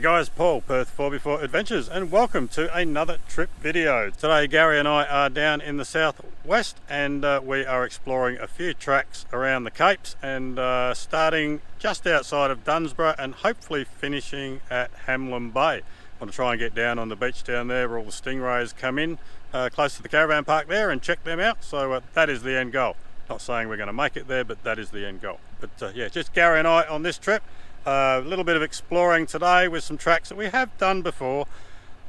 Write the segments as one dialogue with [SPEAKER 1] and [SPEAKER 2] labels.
[SPEAKER 1] G'day guys, Paul, Perth 4x4 Adventures, and welcome to another trip video. Today Gary and I are down in the southwest and we are exploring a few tracks around the Capes and starting just outside of Dunsborough and hopefully finishing at Hamlin Bay. I want to try and get down on the beach down there where all the stingrays come in close to the caravan park there and check them out. So that is the end goal. Not saying we're going to make it there, but that is the end goal. But yeah, just Gary and I on this trip. A little bit of exploring today with some tracks that we have done before,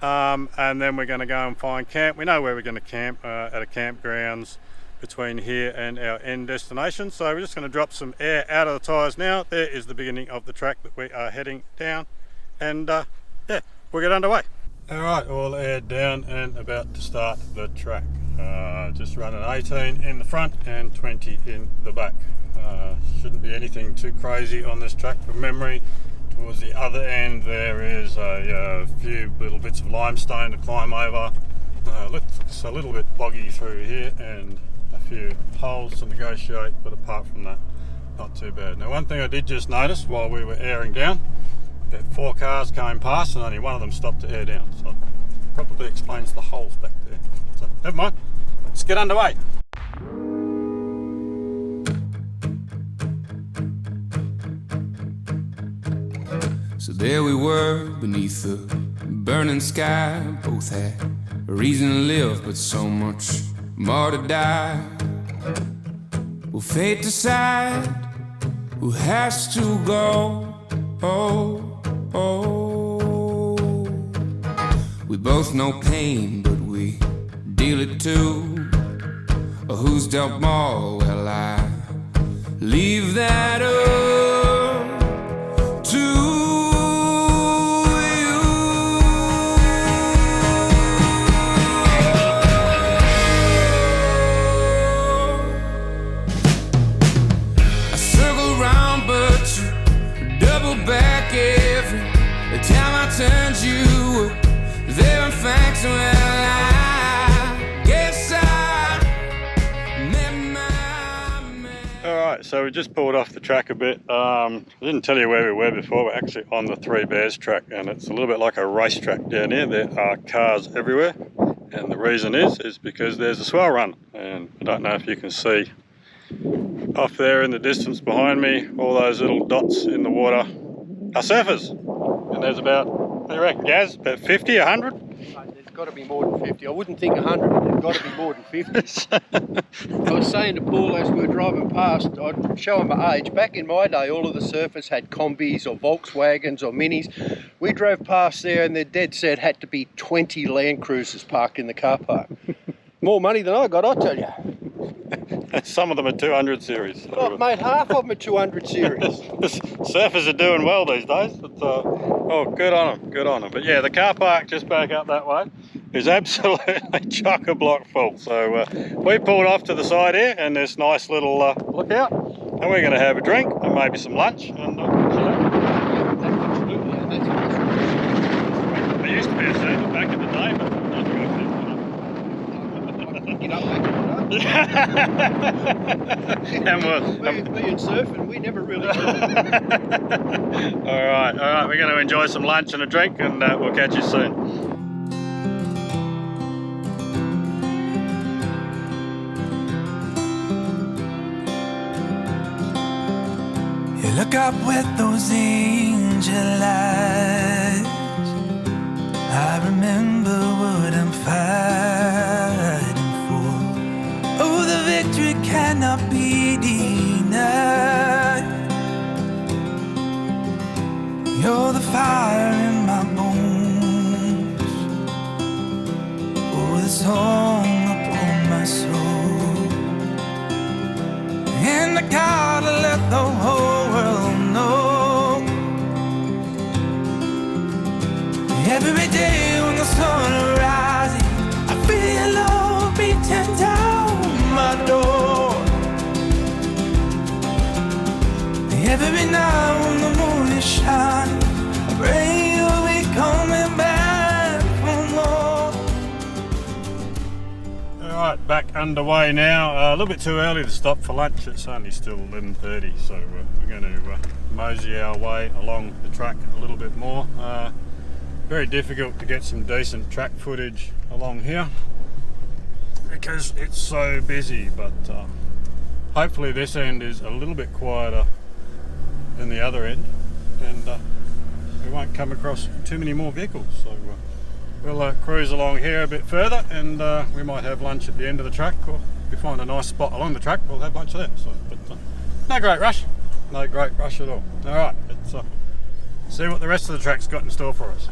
[SPEAKER 1] and then we're going to go and find camp. We know where we're going to camp at a campgrounds between here and our end destination, so we're just going to drop some air out of the tyres now. There is the beginning of the track that we are heading down, and yeah, we'll get underway. Alright, all air down and about to start the track. Just running 18 in the front and 20 in the back. Shouldn't be anything too crazy on this track from memory. Towards the other end there is a few little bits of limestone to climb over. It's a little bit boggy through here and a few holes to negotiate, but apart from that, not too bad. Now, one thing I did just notice while we were airing down, that 4 cars came past and only one of them stopped to air down, so probably explains the holes back there. So never mind, let's get underway.
[SPEAKER 2] So there we were beneath the burning sky. Both had a reason to live, but so much more to die. Will fate decide who has to go? Oh, oh. We both know pain, but we deal it too. Who's dealt more? Well, I leave that up to back every time I turned you up. There in fact, well, I guess I met my man.
[SPEAKER 1] Alright, so we just pulled off the track a bit. I didn't tell you where we were before. We're actually on the Three Bears track, and it's a little bit like a racetrack down here. There are cars everywhere, and the reason is because there's a swell run, and I don't know if you can see off there in the distance behind me, all those little dots in the water are surfers, and there's about, what do you reckon, Gaz? About 50, 100?
[SPEAKER 3] There's got to be more than 50. I wouldn't think 100, but there's got to be more than 50. I was saying to Paul as we were driving past, I'd show him my age. Back in my day, all of the surfers had combis or Volkswagens or Minis. We drove past there and they're dead set had to be 20 Land Cruisers parked in the car park. More money than I got, I tell you.
[SPEAKER 1] Some of them are 200 series.
[SPEAKER 3] Oh, mate, half of them are 200 series.
[SPEAKER 1] Surfers are doing well these days. But, oh, good on them, good on them. But yeah, the car park just back up that way is absolutely chock-a-block full. So we pulled off to the side here, and this nice little lookout, and we're going to have a drink and maybe some lunch. And
[SPEAKER 3] Absolutely, and that's what
[SPEAKER 1] there used to be a surfer back in the day, but not good.
[SPEAKER 3] Get up back in the day.
[SPEAKER 1] And
[SPEAKER 3] being surfing, we never really did.
[SPEAKER 1] Alright, we're going to enjoy some lunch and a drink, and we'll catch you soon.
[SPEAKER 4] You look up with those angel eyes. I remember what I'm fighting for. Oh, the victory cannot be denied. You're the fire in my bones. Oh, the song upon my soul. And I gotta let the whole world know. Every day when the sun rises, I feel love beating down my door. Every night when the moon is shining, I pray you'll be coming back for more.
[SPEAKER 1] Alright, back underway now. A little bit too early to stop for lunch. It's only still 11:30, so we're going to mosey our way along the track a little bit more. Very difficult to get some decent track footage along here because it's so busy, but hopefully this end is a little bit quieter than the other end, and we won't come across too many more vehicles. So we'll cruise along here a bit further, and we might have lunch at the end of the track, or if we find a nice spot along the track, we'll have lunch there. So, but no great rush at all. All right, let's see what the rest of the track's got in store for us.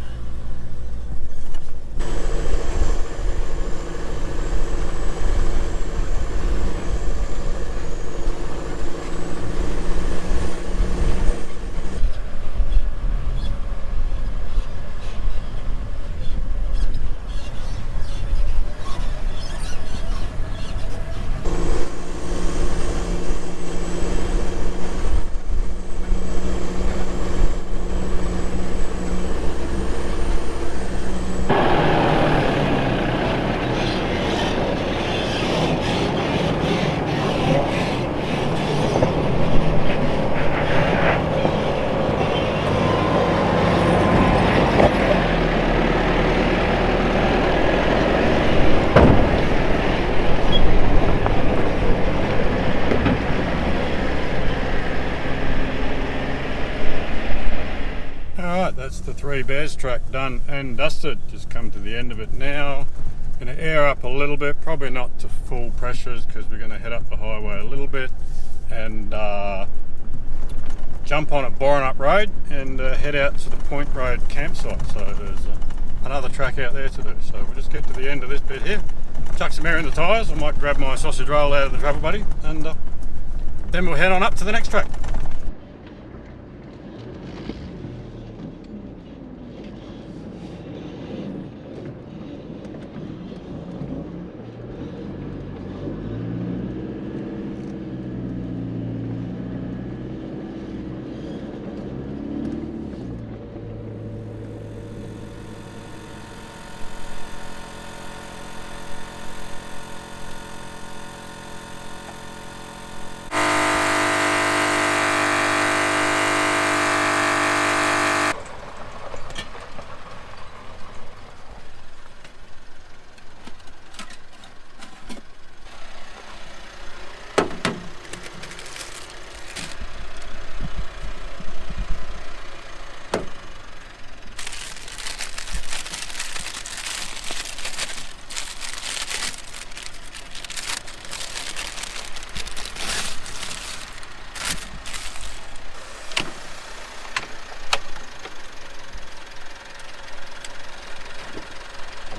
[SPEAKER 1] That's the Three Bears track done and dusted. Just come to the end of it now. Going to air up a little bit, probably not to full pressures because we're going to head up the highway a little bit and jump on at Borenup Road and head out to the Point Road campsite. So there's another track out there to do. So we'll just get to the end of this bit here, chuck some air in the tyres. I might grab my sausage roll out of the travel buddy, and then we'll head on up to the next track.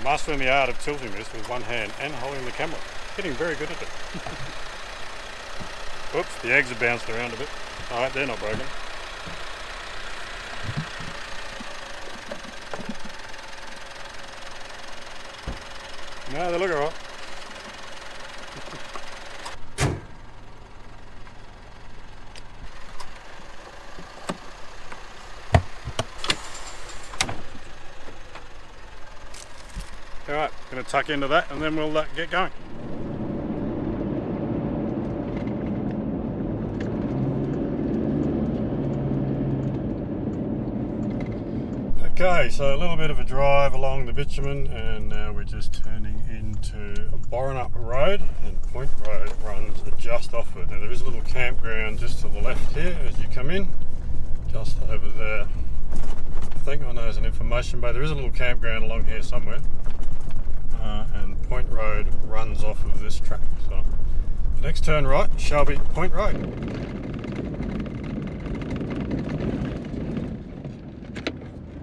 [SPEAKER 1] Mastering the art of tilting this with one hand and holding the camera. Getting very good at it. Oops, the eggs have bounced around a bit. Alright, they're not broken. No, they look alright. Alright, going to tuck into that and then we'll get going. Okay, so a little bit of a drive along the bitumen, and now we're just turning into Borenup Road, and Point Road runs just off it. Now there is a little campground just to the left here as you come in, just over there. I think I know there's an information bay. There is a little campground along here somewhere. And Point Road runs off of this track. So the next turn right shall be Point Road.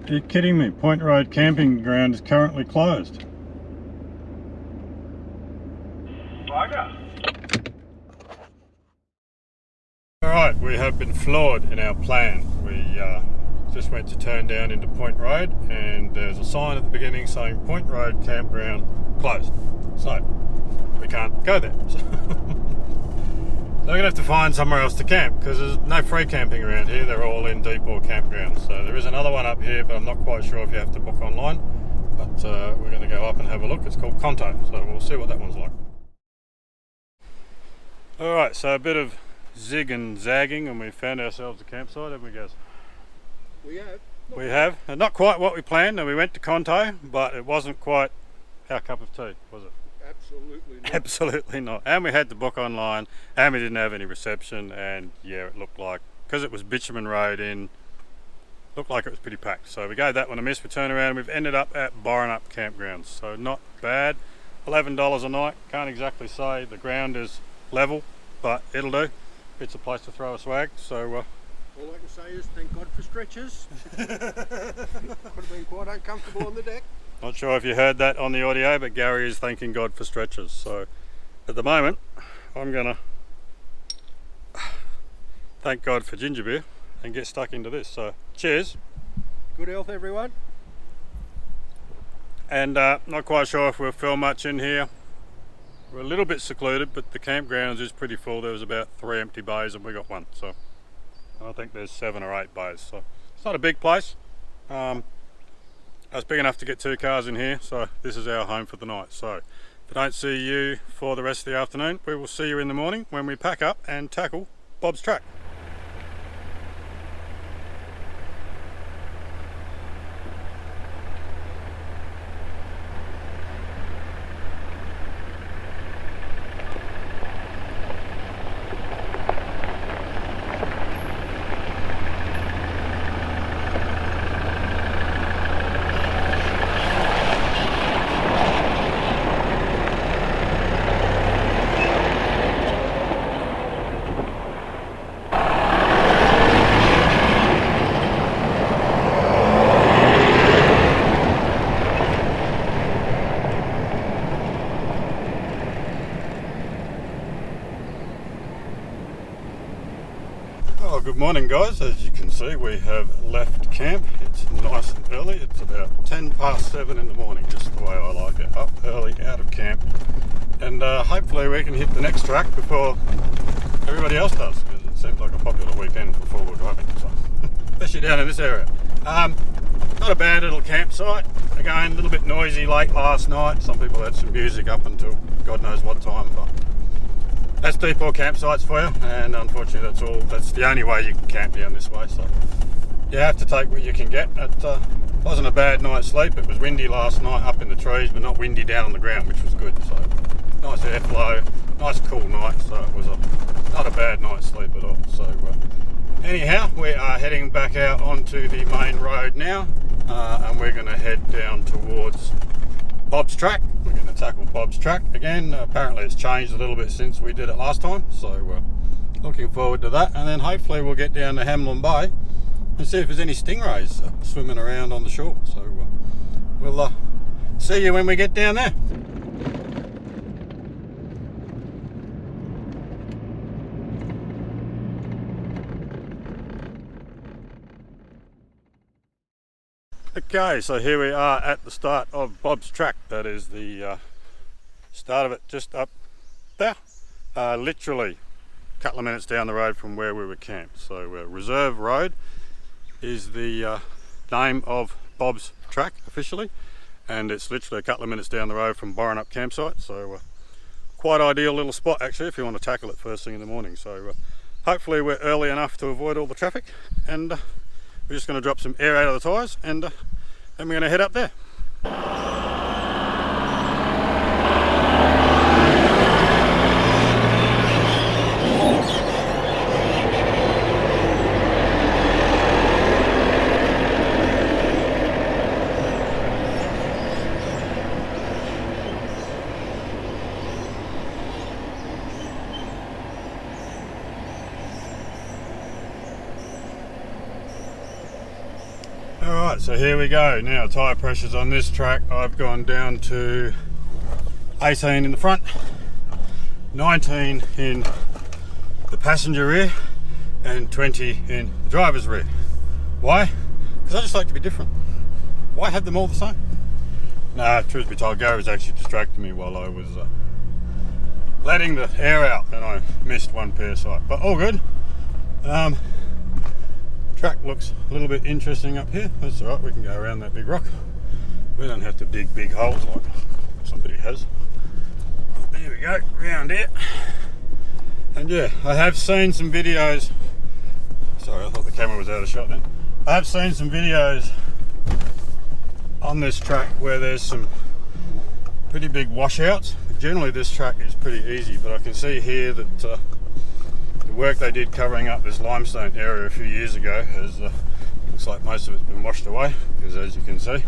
[SPEAKER 1] Are you kidding me? Point Road camping ground is currently closed. Alright, we have been flawed in our plan. We just went to turn down into Point Road, and there's a sign at the beginning saying Point Road campground closed. So we can't go there. So we're going to have to find somewhere else to camp because there's no free camping around here. They're all in depot campgrounds. So there is another one up here, but I'm not quite sure if you have to book online. But we're going to go up and have a look. It's called Conto, so we'll see what that one's like. Alright, so a bit of zig and zagging and we found ourselves a campsite, haven't we guys?
[SPEAKER 3] We have.
[SPEAKER 1] We have. Not quite what we planned, and we went to Conto, but it wasn't quite our cup of tea, was it?
[SPEAKER 3] Absolutely not.
[SPEAKER 1] Absolutely not. And we had to book online, and we didn't have any reception, and yeah, it looked like, because it was bitumen road in, looked like it was pretty packed. So we gave that one a miss. We turned around and we've ended up at Borenup Campgrounds. So not bad. $11 a night. Can't exactly say the ground is level, but it'll do. It's a place to throw a swag. So
[SPEAKER 3] all I can say is thank God for stretchers. Could have been quite uncomfortable on the deck.
[SPEAKER 1] not sure if you heard that on the audio, but Gary is thanking God for stretchers. So at the moment, I'm gonna thank God for ginger beer and get stuck into this. So cheers.
[SPEAKER 3] Good health, everyone.
[SPEAKER 1] And not quite sure if we'll film much in here. We're a little bit secluded, but the campgrounds is pretty full. There was about 3 empty bays and we got one. So I think there's 7 or 8 bays. So it's not a big place. It's big enough to get 2 cars in here. So this is our home for the night. So if I don't see you for the rest of the afternoon, we will see you in the morning when we pack up and tackle Bob's track. Oh, good morning guys. As you can see, we have left camp. It's nice and early. It's about 10 past 7 in the morning, just the way I like it. Up early, out of camp. And hopefully we can hit the next track before everybody else does, because it seems like a popular weekend for four-wheel driving, so especially down in this area. Not a bad little campsite. Again, a little bit noisy late last night. Some people had some music up until God knows what time, but that's depot campsites for you, and unfortunately that's the only way you can camp down this way, so you have to take what you can get. It wasn't a bad night's sleep. It was windy last night up in the trees, but not windy down on the ground, which was good. So nice airflow, nice cool night, so it was not a bad night's sleep at all. So anyhow, we are heading back out onto the main road now, and we're going to head down towards Bob's track. We're going to tackle Bob's track again. Apparently it's changed a little bit since we did it last time, so looking forward to that. And then hopefully we'll get down to Hamlin Bay and see if there's any stingrays swimming around on the shore. So we'll see you when we get down there. Okay, so here we are at the start of Bob's track. That is the start of it, just up there, literally a couple of minutes down the road from where we were camped. So Reserve Road is the name of Bob's track officially, and it's literally a couple of minutes down the road from Borenup campsite. So quite ideal little spot actually if you want to tackle it first thing in the morning. So hopefully we're early enough to avoid all the traffic, and we're just going to drop some air out of the tyres, and then we're going to head up there. Alright, so here we go. Now tyre pressures on this track, I've gone down to 18 in the front, 19 in the passenger rear, and 20 in the driver's rear. Why? Because I just like to be different. Why have them all the same? Nah, truth be told, Gary was actually distracting me while I was letting the air out, and I missed one pair sight, but all good. Track looks a little bit interesting up here. That's alright, we can go around that big rock. We don't have to dig big holes like somebody has. There we go, round here. And yeah, I have seen some videos. Sorry, I thought the camera was out of shot then. I have seen some videos on this track where there's some pretty big washouts. Generally this track is pretty easy, but I can see here that the work they did covering up this limestone area a few years ago has looks like most of it's been washed away, because as you can see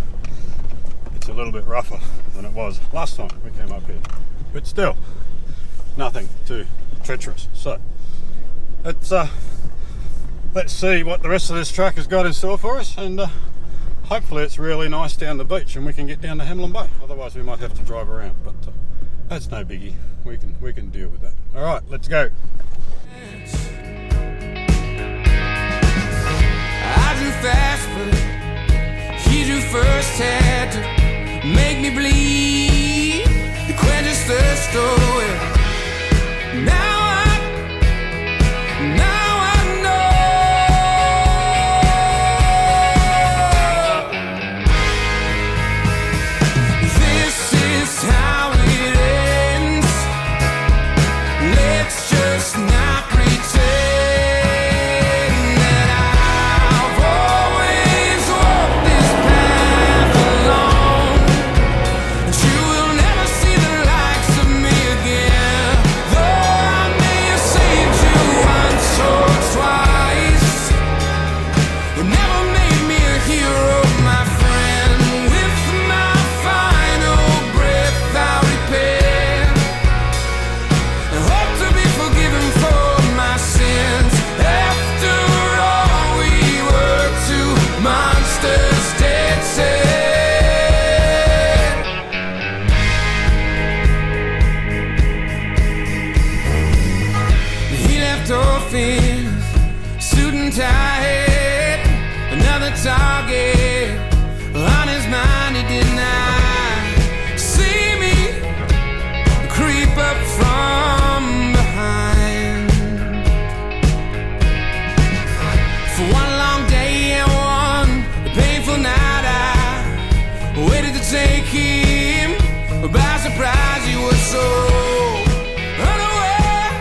[SPEAKER 1] it's a little bit rougher than it was last time we came up here, but still nothing too treacherous. So let's see what the rest of this track has got in store for us, and hopefully it's really nice down the beach and we can get down to Hamlin Bay. Otherwise we might have to drive around, but that's no biggie. We can deal with that. All right, let's go.
[SPEAKER 2] I drew fast, but he drew first, had to make me bleed. The quench his thirst, oh yeah. Now I know. This is how it ends. Let's just not pretend that I've always walked this path alone. And you will never see the likes of me again. Though I may have saved you once or twice, you never made me a hero, my friend. With my final breath I repent. I hope to be forgiven for my sins. After all, we were two monsters dead set. He left orphans, suit and tie, another target on his mind. He did not see me creep up from behind. For one long day and one painful night, I waited to take him by surprise. He was so unaware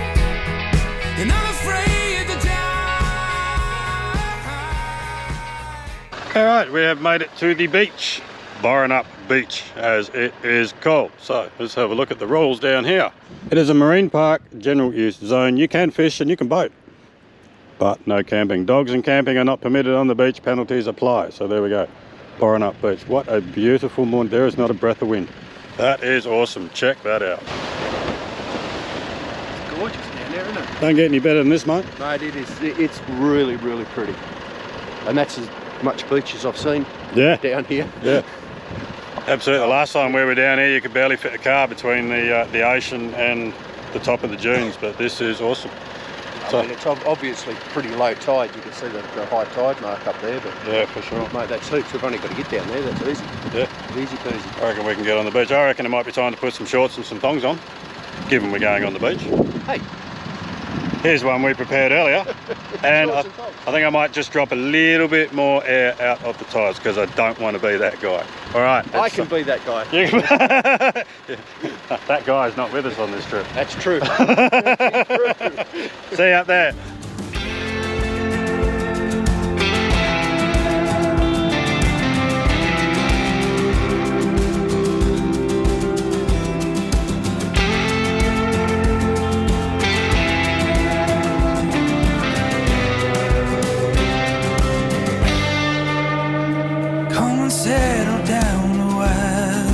[SPEAKER 2] and unafraid to die.
[SPEAKER 1] All right, we have made it to the beach, Borenup Beach as it is called. So let's have a look at the rules down here. It is a marine park general use zone. You can fish and you can boat, but no camping. Dogs and camping are not permitted on the beach. Penalties apply. So there we go, Borenup Beach. What a beautiful morning. There is not a breath of wind. That is awesome. Check that out.
[SPEAKER 3] It's gorgeous down there, isn't it?
[SPEAKER 1] Don't get any better than this, mate.
[SPEAKER 3] Mate, it is. It's really, really pretty. And that's as much beach as I've seen
[SPEAKER 1] Yeah,
[SPEAKER 3] down here.
[SPEAKER 1] yeah. Absolutely. The last time we were down here, you could barely fit a car between the ocean and the top of the dunes, but this is awesome.
[SPEAKER 3] I mean, it's obviously pretty low tide. You can see the high tide mark up there, but
[SPEAKER 1] Yeah, for sure.
[SPEAKER 3] mate, that's heaps. We've only got to get down there. That's easy.
[SPEAKER 1] Yeah.
[SPEAKER 3] Easy peasy.
[SPEAKER 1] I reckon we can get on the beach. I reckon it might be time to put some shorts and some thongs on, given we're going on the beach.
[SPEAKER 3] Hey,
[SPEAKER 1] Here's one we prepared earlier, and I
[SPEAKER 3] Shorts and thongs.
[SPEAKER 1] think I might just drop a little bit more air out of the tyres because I don't want to be that guy. All right.
[SPEAKER 3] I can be that guy.
[SPEAKER 1] That guy's not with us on this trip.
[SPEAKER 3] That's true.
[SPEAKER 1] See you up there.
[SPEAKER 4] Come and settle down a while.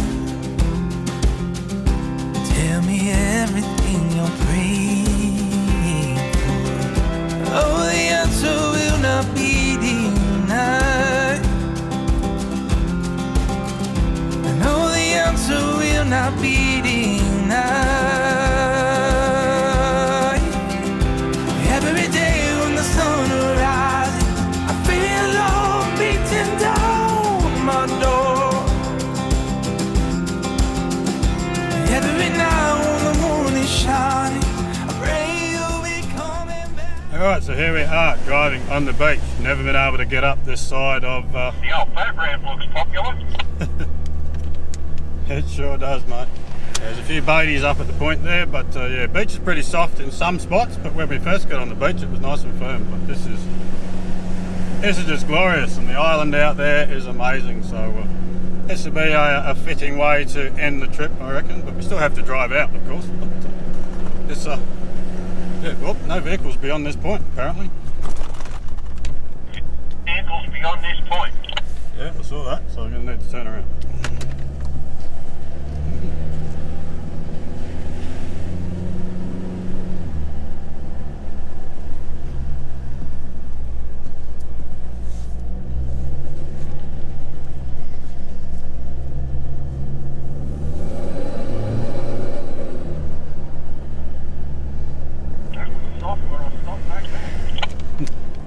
[SPEAKER 4] Tell me everything you're praying for. Oh, the answer will not be denied. I know the answer will not be denied. Every day when the sun rises, I feel love beating down my door. Every night when the moon is shining, I pray you'll be coming back.
[SPEAKER 1] All right, so here we are driving on the beach. Never been able to get up this side of.
[SPEAKER 5] The old photograph looks popular.
[SPEAKER 1] It sure does, mate. There's a few boaties up at the point there, but yeah, beach is pretty soft in some spots, but when we first got on the beach it was nice and firm. But this is just glorious, and the island out there is amazing. So this would be a fitting way to end the trip, I reckon, but we still have to drive out, of course. But this yeah, well, no vehicles beyond this point apparently.
[SPEAKER 5] Vehicles beyond this point.
[SPEAKER 1] Yeah, I saw that, so I'm going to need to turn around.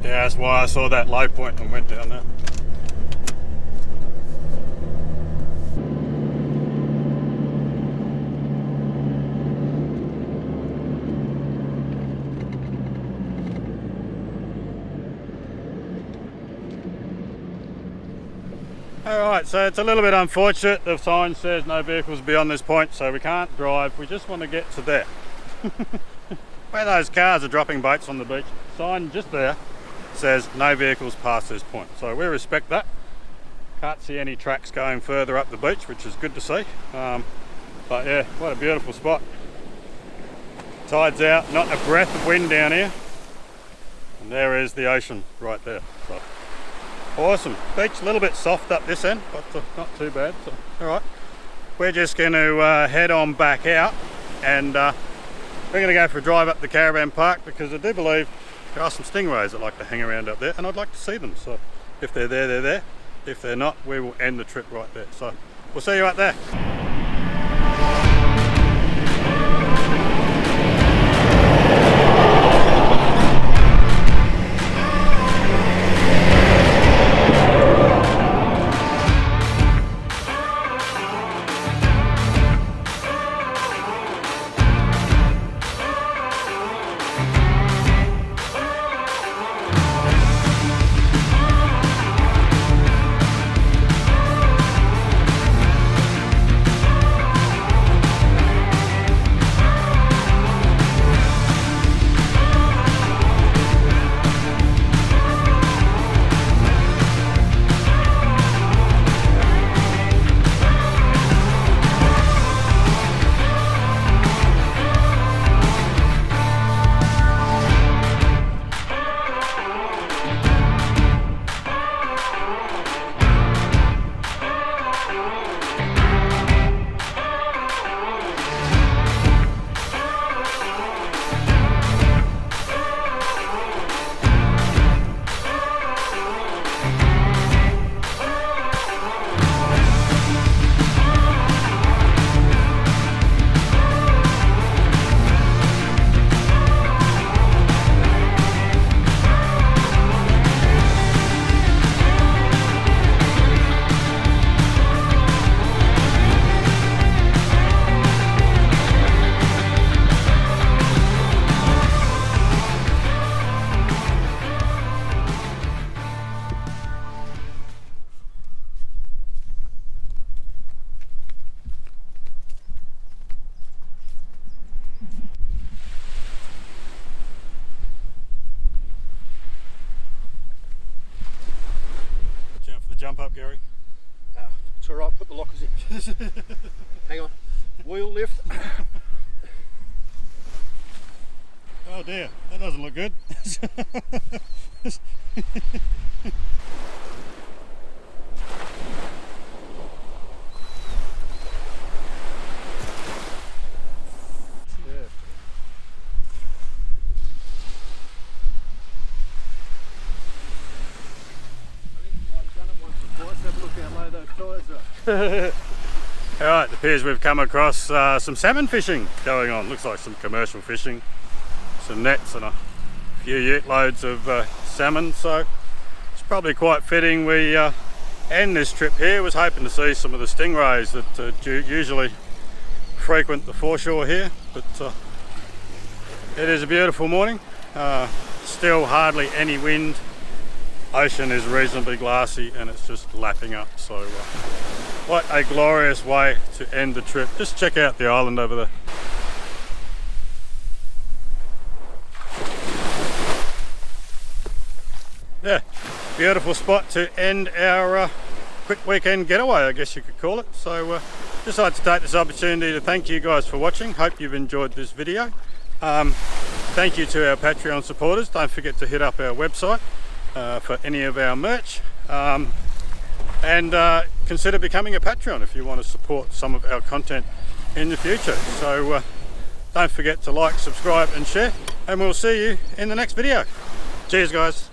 [SPEAKER 1] Yeah, that's why I saw that low point and went down there. Alright, so it's a little bit unfortunate. The sign says no vehicles beyond this point, so we can't drive. We just want to get to there. Where those cars are dropping boats on the beach. Sign just there says no vehicles past this point. So we respect that. Can't see any tracks going further up the beach, which is good to see. But yeah, what a beautiful spot. Tide's out, not a breath of wind down here. And there is the ocean right there. So, awesome. Beach a little bit soft up this end, but not too bad. So, alright, we're just going to head on back out, and we're going to go for a drive up the caravan park, because I do believe there are some stingrays that like to hang around up there, and I'd like to see them. So if they're there, they're there. If they're not, we will end the trip right there. So we'll see you up there. Jump up, Gary.
[SPEAKER 3] It's alright, put the lockers in. Hang on. Wheel lift.
[SPEAKER 1] Oh dear, that doesn't look good. Alright, it appears we've come across some salmon fishing going on. Looks like some commercial fishing, some nets and a few ute loads of salmon, so it's probably quite fitting we end this trip here. Was hoping to see some of the stingrays that usually frequent the foreshore here, but it is a beautiful morning. Still hardly any wind. Ocean is reasonably glassy and it's just lapping up, so What a glorious way to end the trip. Just check out the island over there. Yeah, beautiful spot to end our quick weekend getaway, I guess you could call it. So just like to take this opportunity to thank you guys for watching. Hope you've enjoyed this video. Thank you to our Patreon supporters. Don't forget to hit up our website for any of our merch. And consider becoming a Patreon if you want to support some of our content in the future. So don't forget to like, subscribe and share, and we'll see you in the next video. Cheers guys.